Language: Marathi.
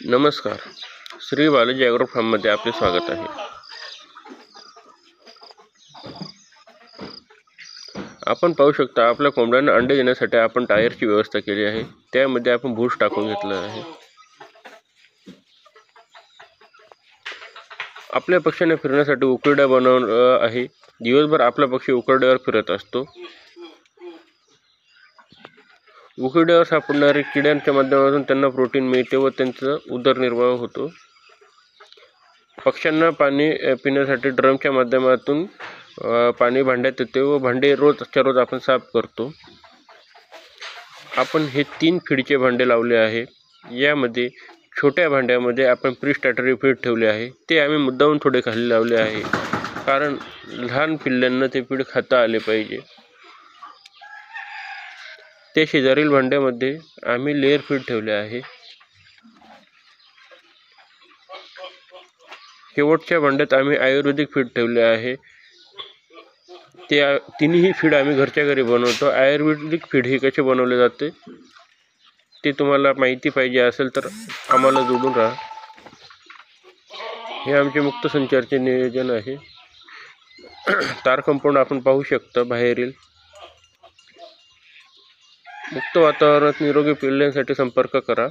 नमस्कार. श्री बालाजी ॲग्रो फार्ममध्ये आपले स्वागत आहे. आपण पाहू शकता आपल्या कोंबड्यांना अंडे देण्यासाठी आपण टायरची व्यवस्था केली आहे. त्यामध्ये आपण भूस टाकून घेतलं आहे. आपल्या पक्ष्यांना फिरण्यासाठी उकरड्या बनवलं आहे. दिवसभर आपला पक्षी उकरड्यावर फिरत असतो. उकरड्यावर सापडणारे किड्यांच्या माध्यमातून त्यांना प्रोटीन मिळते व त्यांचा उदरनिर्वाह होतो. पक्ष्यांना पाणी पिण्यासाठी ड्रमच्या माध्यमातून पाणी भांड्यात येते व भांडे रोजच्या रोज आपण साफ करतो. आपण हे 3 फीडचे भांडे लावले आहे. यामध्ये छोट्या भांड्यामध्ये आपण प्री-स्टार्टर फीड ठेवले आहे. ते आम्ही मुद्दामून थोडे खाली लावले आहे, कारण लहान पिल्लांना ते फीड खाता आले पाहिजे. ते शेजारील भांड्यामध्ये आम्ही लेअर फीड ठेवले आहे. शेवटच्या भांड्यात आम्ही आयुर्वेदिक फीड ठेवले आहे. ते तिन्ही फीड आम्ही घरच्या घरी बनवतो. आयुर्वेदिक फीड हे कसे बनवले जाते ते तुम्हाला माहिती पाहिजे असेल तर आम्हाला जोडून राहा. हे आमचे मुक्त संचारचे नियोजन आहे. तार कंपाऊंड आपण पाहू शकता बाहेरील. मुक्त वातावरणात निरोगी पिल्लांसाठी संपर्क करा.